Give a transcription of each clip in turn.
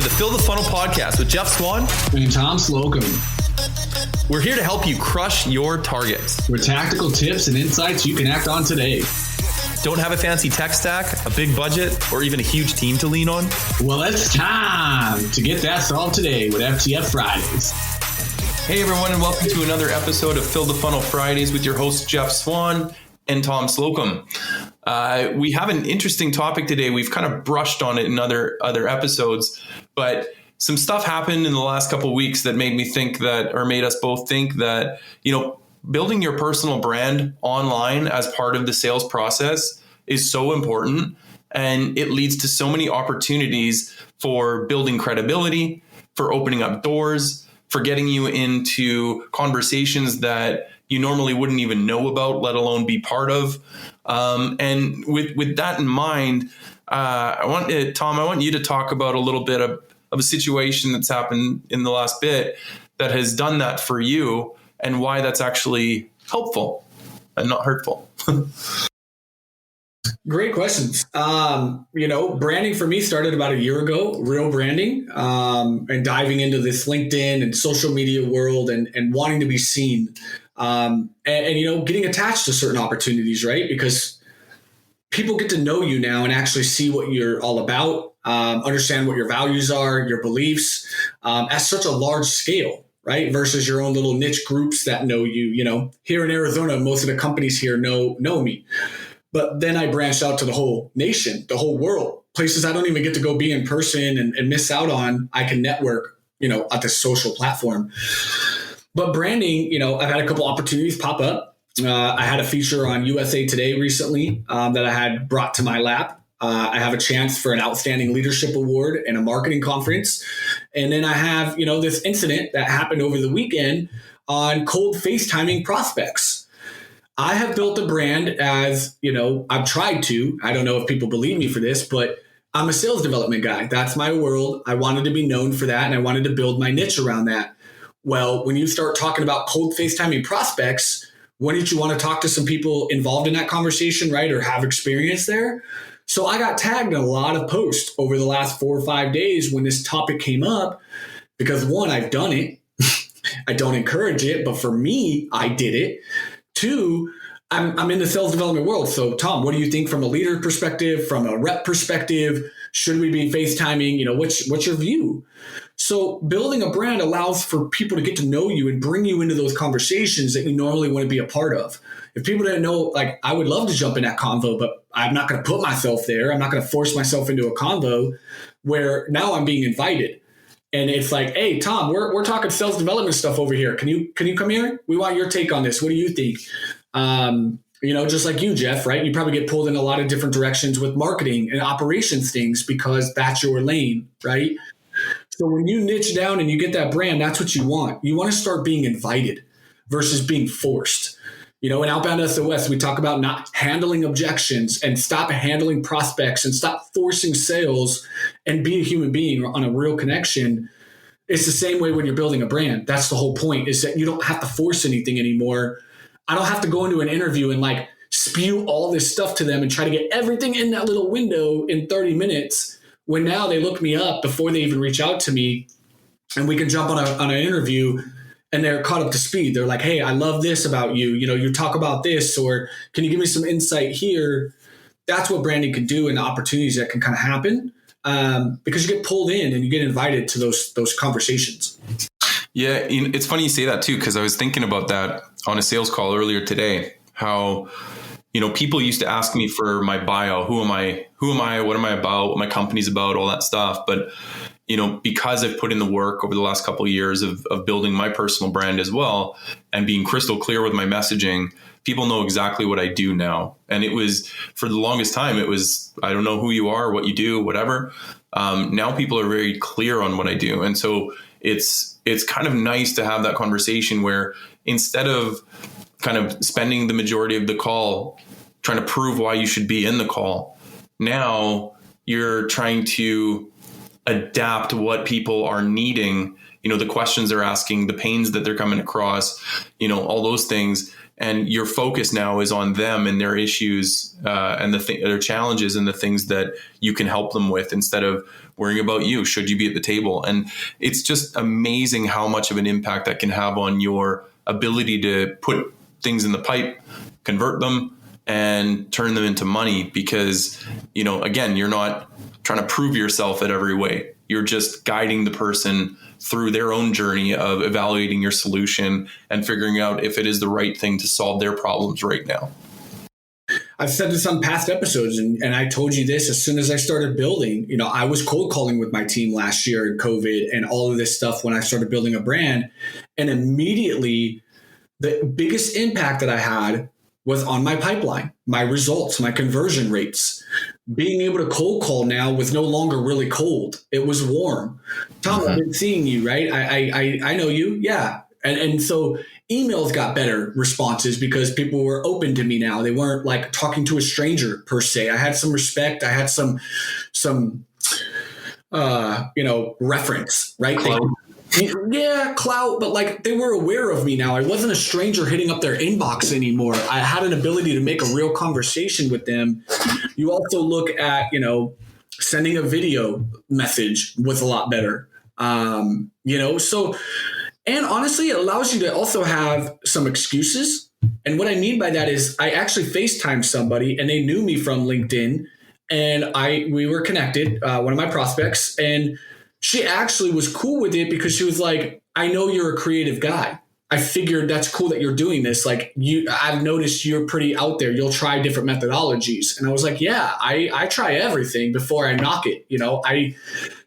the Fill the Funnel podcast with Jeff Swan and Tom Slocum. We're here to help you crush your targets with tactical tips and insights you can act on today. Don't have a fancy tech stack, a big budget, or even a huge team to lean on? Well, it's time to get that solved today with FTF Fridays. Hey everyone, and welcome to another episode of Fill the Funnel Fridays with your hosts Jeff Swan and Tom Slocum. We have an interesting topic today. We've kind of brushed on it in other episodes, but some stuff happened in the last couple of weeks that made me think that, or made us both think that, building your personal brand online as part of the sales process is so important. And it leads to so many opportunities for building credibility, for opening up doors, for getting you into conversations that you normally wouldn't even know about, let alone be part of. And with that in mind, Tom, I want you to talk about a little bit of a situation that's happened in the last bit that has done that for you and why that's actually helpful and not hurtful. Great questions. Branding for me started about a year ago, real branding, and diving into this LinkedIn and social media world and wanting to be seen. And getting attached to certain opportunities, right? Because people get to know you now and actually see what you're all about, understand what your values are, your beliefs, at such a large scale, right? Versus your own little niche groups that know you. Here in Arizona, most of the companies here know me. But then I branched out to the whole nation, the whole world, places I don't even get to go be in person and miss out on. I can network, at this social platform. But branding, I've had a couple opportunities pop up. I had a feature on USA Today recently that I had brought to my lap. I have a chance for an outstanding leadership award and a marketing conference. And then I have, this incident that happened over the weekend on cold FaceTiming prospects. I have built a brand as, I've tried to. I don't know if people believe me for this, but I'm a sales development guy. That's my world. I wanted to be known for that, and I wanted to build my niche around that. Well, when you start talking about cold FaceTiming prospects, wouldn't you want to talk to some people involved in that conversation, right? Or have experience there? So I got tagged in a lot of posts over the last 4 or 5 days when this topic came up, because one, I've done it. I don't encourage it, but for me, I did it. Two, I'm in the sales development world. So Tom, what do you think from a leader perspective, from a rep perspective? Should we be FaceTiming? What's your view? So building a brand allows for people to get to know you and bring you into those conversations that you normally wouldn't be a part of. If people didn't know, I would love to jump in that convo, but I'm not going to put myself there. I'm not going to force myself into a convo where now I'm being invited. And it's like, hey, Tom, we're talking sales development stuff over here. Can you come here? We want your take on this. What do you think? Just like you, Jeff, right? You probably get pulled in a lot of different directions with marketing and operations things because that's your lane, right? So when you niche down and you get that brand, that's what you want. You want to start being invited versus being forced. In Outbound SOS, we talk about not handling objections and stop handling prospects and stop forcing sales and be a human being on a real connection. It's the same way when you're building a brand. That's the whole point, is that you don't have to force anything anymore. I don't have to go into an interview and spew all this stuff to them and try to get everything in that little window in 30 minutes. When now they look me up before they even reach out to me, and we can jump on an interview and they're caught up to speed. They're like, hey, I love this about you. You talk about this, or can you give me some insight here? That's what branding can do, and the opportunities that can kind of happen because you get pulled in and you get invited to those conversations. Yeah, it's funny you say that too, because I was thinking about that on a sales call earlier today, how people used to ask me for my bio. Who am I? What am I about? What my company's about? All that stuff. But, because I've put in the work over the last couple of years of building my personal brand as well and being crystal clear with my messaging, people know exactly what I do now. And it was, for the longest time, it was, I don't know who you are, what you do, whatever. Now people are very clear on what I do. And so it's kind of nice to have that conversation where instead of kind of spending the majority of the call trying to prove why you should be in the call, now you're trying to adapt what people are needing, the questions they're asking, the pains that they're coming across, all those things, and your focus now is on them and their issues and their challenges and the things that you can help them with, instead of worrying about you. Should you be at the table? And it's just amazing how much of an impact that can have on your ability to put things in the pipe, convert them, and turn them into money. Because, again, you're not trying to prove yourself at every way. You're just guiding the person through their own journey of evaluating your solution and figuring out if it is the right thing to solve their problems right now. I've said this on past episodes, and I told you this as soon as I started building. I was cold calling with my team last year in COVID and all of this stuff when I started building a brand. And immediately, the biggest impact that I had was on my pipeline, my results, my conversion rates. Being able to cold call now was no longer really cold. It was warm. Tom, I've been seeing you, right? I know you. Yeah. And so emails got better responses because people were open to me now. They weren't like talking to a stranger per se. I had some respect. I had some reference, right? Clout, but like they were aware of me now. I wasn't a stranger hitting up their inbox anymore. I had an ability to make a real conversation with them. You also look at, sending a video message was a lot better. And honestly, it allows you to also have some excuses. And what I mean by that is I actually FaceTimed somebody and they knew me from LinkedIn, and we were connected, one of my prospects, and she actually was cool with it because she was like, I know you're a creative guy. I figured that's cool that you're doing this. Like I've noticed you're pretty out there. You'll try different methodologies. And I was like, yeah, I try everything before I knock it.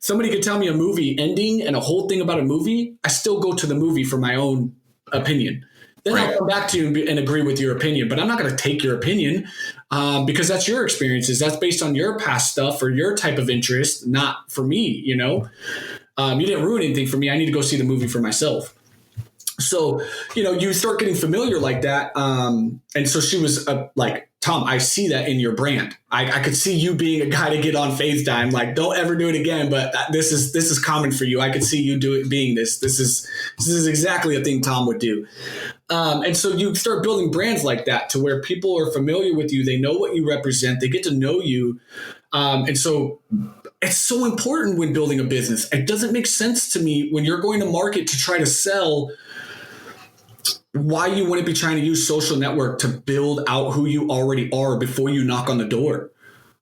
Somebody could tell me a movie ending and a whole thing about a movie. I still go to the movie for my own opinion. Then I'll come back to you and agree with your opinion, but I'm not going to take your opinion because that's your experiences. That's based on your past stuff or your type of interest, not for me. You didn't ruin anything for me. I need to go see the movie for myself. So, you start getting familiar like that. And so she was like, Tom, I see that in your brand. I could see you being a guy to get on FaceTime. Like, don't ever do it again. But this is common for you. I could see you being this. This is exactly a thing Tom would do. And so you start building brands like that to where people are familiar with you. They know what you represent. They get to know you. And so it's so important when building a business. It doesn't make sense to me when you're going to market to try to sell why you wouldn't be trying to use social network to build out who you already are before you knock on the door.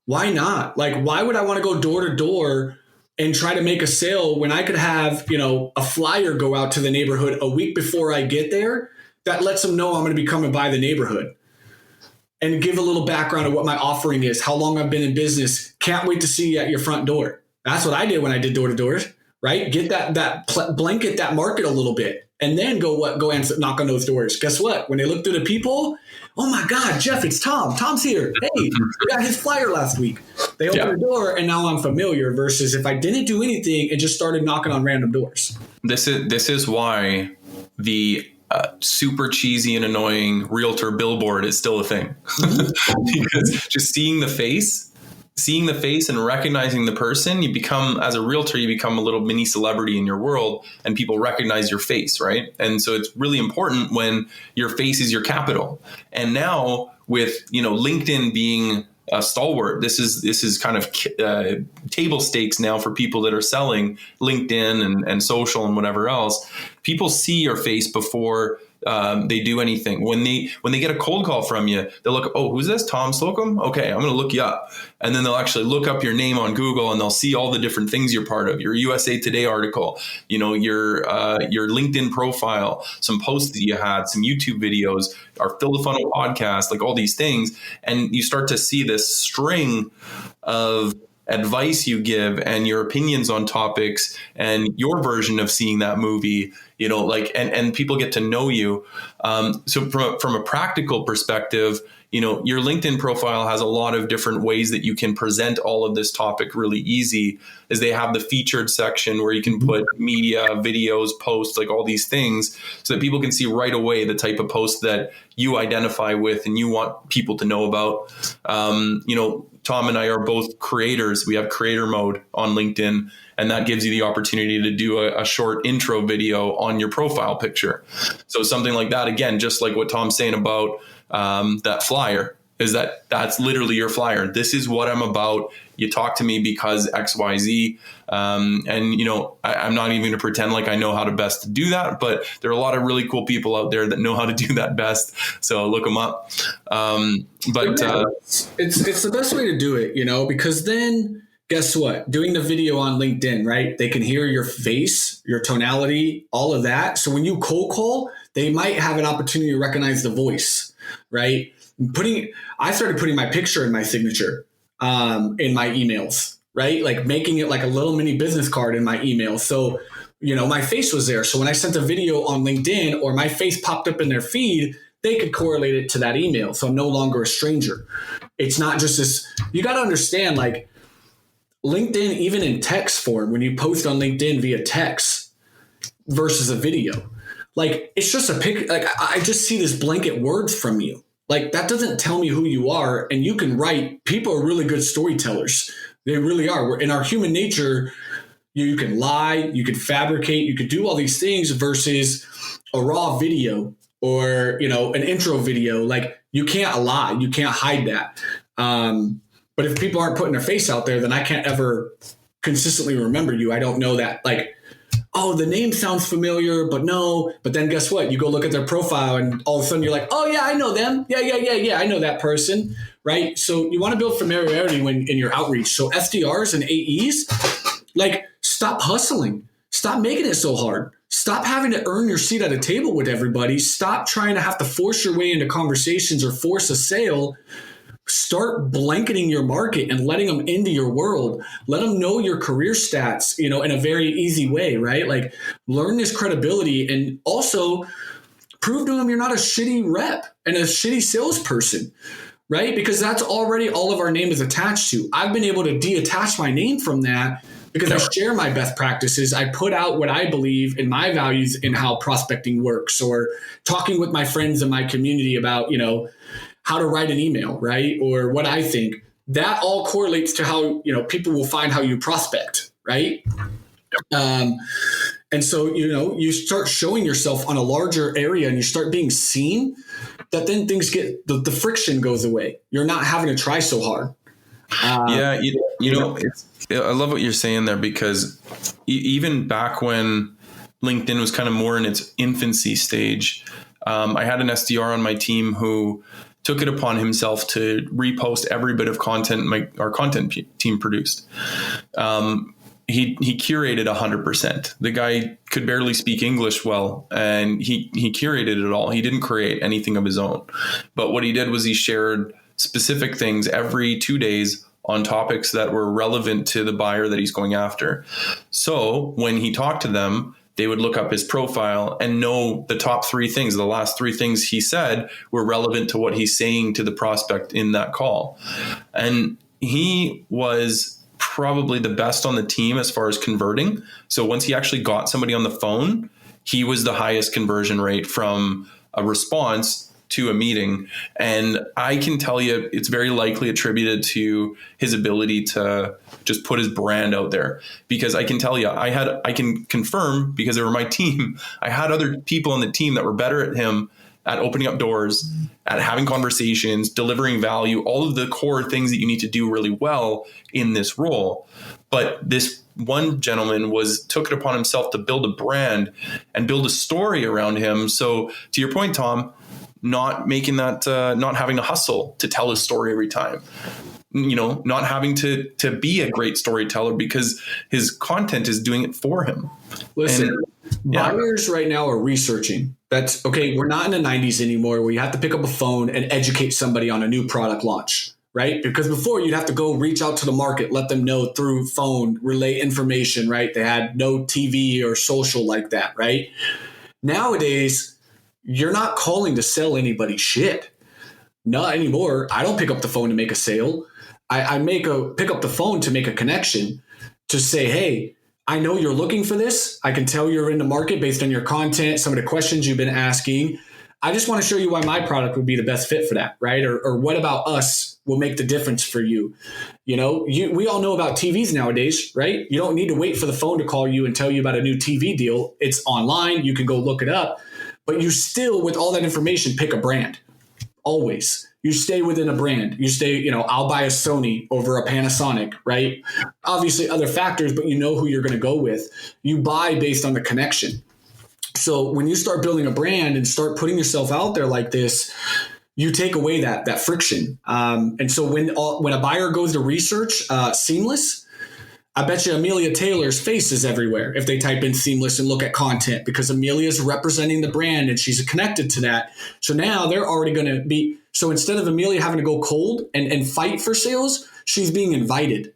Why not? Like, why would I want to go door to door and try to make a sale when I could have, a flyer go out to the neighborhood a week before I get there that lets them know I'm going to be coming by the neighborhood, and give a little background of what my offering is, how long I've been in business. Can't wait to see you at your front door. That's what I did when I did door to doors, right? Get that blanket that market a little bit. And then go and knock on those doors. Guess what? When they look through the people, oh my God, Jeff, it's Tom. Tom's here. Hey, we got his flyer last week. They open the door and now I'm familiar, versus if I didn't do anything and just started knocking on random doors. This is why the super cheesy and annoying realtor billboard is still a thing. Because just seeing the face and recognizing the person, as a realtor, you become a little mini celebrity in your world, and people recognize your face, right? And so it's really important when your face is your capital. And now with, LinkedIn being a stalwart, this is kind of table stakes now for people that are selling LinkedIn and social and whatever else. People see your face before they do anything. When they get a cold call from you, they'll look, oh, who's this? Tom Slocum? Okay, I'm going to look you up. And then they'll actually look up your name on Google, and they'll see all the different things you're part of. Your USA Today article, your LinkedIn profile, some posts that you had, some YouTube videos, our Fill the Funnel podcast, like all these things. And you start to see this string of advice you give and your opinions on topics and your version of seeing that movie, and people get to know you. So from a practical perspective, your LinkedIn profile has a lot of different ways that you can present all of this topic really easy, as they have the featured section where you can put media, videos, posts, like all these things, so that people can see right away the type of post that you identify with and you want people to know about. Tom and I are both creators. We have creator mode on LinkedIn, And that gives you the opportunity to do a short intro video on your profile picture. So something like that, again, just like what Tom's saying about that flyer, is that's literally your flyer. This is what I'm about. You talk to me because X, Y, Z. And, you know, I'm not even going to pretend like I know how to best do that, but there are a lot of really cool people out there that know how to do that best. So look them up. It's the best way to do it, you know, because then guess what? Doing the video on LinkedIn, right? They can hear your face, your tonality, all of that. So when you cold call, they might have an opportunity to recognize the voice, right? I started putting my picture in my signature in my emails, right? Like making it like a little mini business card in my email. So, you know, my face was there. So when I sent a video on LinkedIn or my face popped up in their feed, they could correlate it to that email. So I'm no longer a stranger. It's not just this. You got to understand, like LinkedIn, even in text form, when you post on LinkedIn via text versus a video, like it's just a pic. Like I just see this blanket words from you. Like that doesn't tell me who you are. And you can write. People are really good storytellers. They really are. We're in our human nature. You can lie, you can fabricate, you could do all these things versus a raw video or, you know, an intro video. Like you can't lie, you can't hide that. But if people aren't putting their face out there, then I can't ever consistently remember you. I don't know that, like, oh, the name sounds familiar, but no. But then guess what? You go look at their profile and all of a sudden you're like, oh yeah, I know them. Yeah. I know that person, right? So you want to build familiarity when in your outreach. So SDRs and AEs, like stop hustling. Stop making it so hard. Stop having to earn your seat at a table with everybody. Stop trying to have to force your way into conversations or force a sale. Start blanketing your market and letting them into your world. Let them know your career stats, you know, in a very easy way, right? Like learn this credibility and also prove to them you're not a shitty rep and a shitty salesperson, right? Because that's already all of our name is attached to. I've been able to detach my name from that because I share my best practices. I put out what I believe in my values in how prospecting works, or talking with my friends in my community about, you know, how to write an email, right? Or what I think. That all correlates to how, you know, people will find how you prospect, right? And so, you know, you start showing yourself on a larger area and you start being seen, that then things get, the friction goes away. You're not having to try so hard. You know, I love what you're saying there, because even back when LinkedIn was kind of more in its infancy stage, I had an SDR on my team who took it upon himself to repost every bit of content our content team produced. He curated 100%. The guy could barely speak English well, and he curated it all. He didn't create anything of his own. But what he did was he shared specific things every 2 days on topics that were relevant to the buyer that he's going after. So when he talked to them, they would look up his profile and know the top 3 things. The last 3 things he said were relevant to what he's saying to the prospect in that call. And he was probably the best on the team as far as converting. So once he actually got somebody on the phone, he was the highest conversion rate from a response to a meeting. And I can tell you it's very likely attributed to his ability to just put his brand out there. Because I can tell you, I can confirm, because they were my team, I had other people on the team that were better at him at opening up doors, at having conversations, delivering value, all of the core things that you need to do really well in this role. But this one gentleman took it upon himself to build a brand and build a story around him. So to your point, Tom, not making that, not having to hustle to tell his story every time, you know, not having to be a great storyteller because his content is doing it for him. Listen, buyers right now are researching. That's okay. We're not in the 90s anymore where you have to pick up a phone and educate somebody on a new product launch, right? Because before you'd have to go reach out to the market, let them know through phone, relay information, right? They had no TV or social like that, right? Nowadays, you're not calling to sell anybody shit. Not anymore. I don't pick up the phone to make a sale. I pick up the phone to make a connection, to say, hey, I know you're looking for this. I can tell you're in the market based on your content, some of the questions you've been asking. I just want to show you why my product would be the best fit for that, right? Or what about us will make the difference for you? You know, we all know about TVs nowadays, right? You don't need to wait for the phone to call you and tell you about a new TV deal. It's online. You can go look it up. But you still, with all that information, pick a brand. Always. You stay within a brand. You stay, you know, I'll buy a Sony over a Panasonic, right? Obviously other factors, but you know who you're going to go with. You buy based on the connection. So when you start building a brand and start putting yourself out there like this, you take away that friction. And so when a buyer goes to research Seamless, I bet you Amelia Taylor's face is everywhere if they type in Seamless and look at content, because Amelia's representing the brand and she's connected to that. So now they're already going to be, so instead of Amelia having to go cold and fight for sales, she's being invited.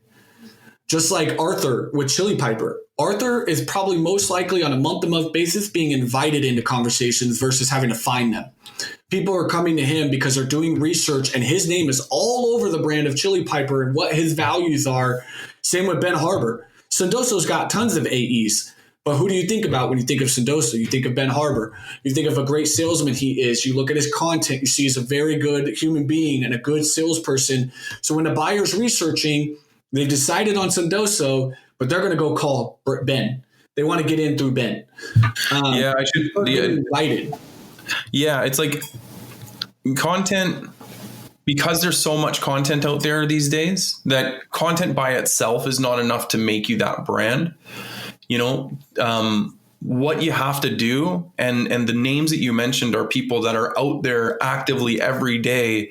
Just like Arthur with Chili Piper. Arthur is probably most likely on a month-to-month basis being invited into conversations versus having to find them. People are coming to him because they're doing research and his name is all over the brand of Chili Piper and what his values are. Same with Ben Harbor. Sendoso's got tons of AEs, but who do you think about when you think of Sendoso? You think of Ben Harbor. You think of a great salesman he is. You look at his content. You see he's a very good human being and a good salesperson. So when the buyer's researching, they decided on Sendoso, but they're going to go call Ben. They want to get in through Ben. I should be invited. Yeah, it's like content, because there's so much content out there these days, that content by itself is not enough to make you that brand. You know, what you have to do, and the names that you mentioned are people that are out there actively every day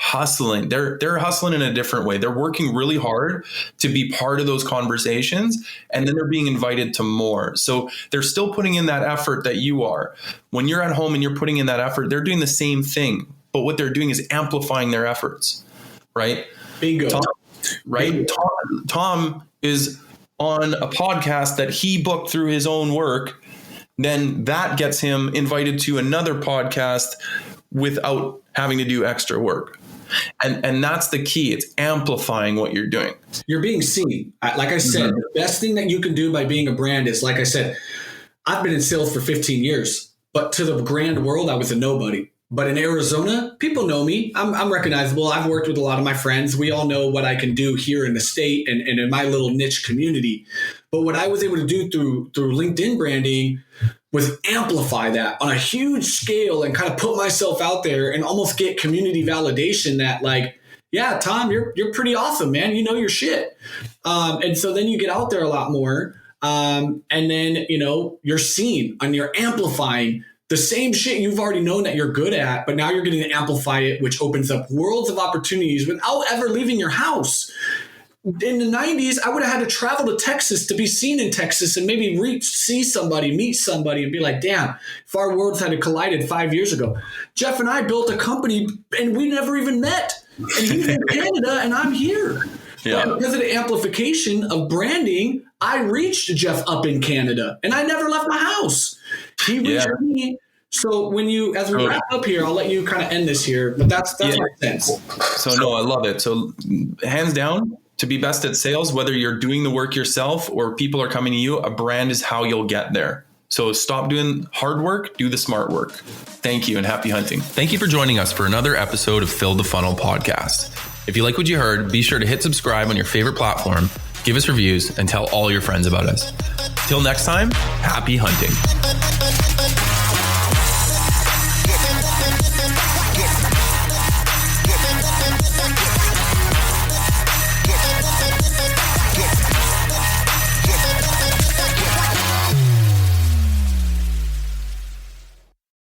hustling. They're hustling in a different way. They're working really hard to be part of those conversations, and then they're being invited to more. So they're still putting in that effort that you are. When you're at home and you're putting in that effort, they're doing the same thing, but what they're doing is amplifying their efforts, right? Bingo. Tom is on a podcast that he booked through his own work. Then that gets him invited to another podcast without having to do extra work. And that's the key. It's amplifying what you're doing. You're being seen. Like I said, the best thing that you can do by being a brand is, like I said, I've been in sales for 15 years, but to the grand world, I was a nobody. But in Arizona, people know me. I'm recognizable. I've worked with a lot of my friends. We all know what I can do here in the state and in my little niche community. But what I was able to do through LinkedIn branding was amplify that on a huge scale and kind of put myself out there and almost get community validation that, like, yeah, Tom, you're pretty awesome, man. You know your shit. And so then you get out there a lot more. And then, you know, you're seen and you're amplifying the same shit you've already known that you're good at, but now you're getting to amplify it, which opens up worlds of opportunities without ever leaving your house. In the 90s, I would have had to travel to Texas to be seen in Texas and maybe see somebody, meet somebody and be like, damn, if our worlds had collided 5 years ago. Jeff and I built a company and we never even met. And he's in Canada and I'm here. Yeah. But because of the amplification of branding, I reached Jeff up in Canada and I never left my house. He reached me. So as we wrap up here, I'll let you kind of end this here, but that's my sense. So no, I love it. So hands down, to be best at sales, whether you're doing the work yourself or people are coming to you, a brand is how you'll get there. So stop doing hard work, do the smart work. Thank you and happy hunting. Thank you for joining us for another episode of Fill the Funnel podcast. If you like what you heard, be sure to hit subscribe on your favorite platform, give us reviews, and tell all your friends about us. Till next time, happy hunting.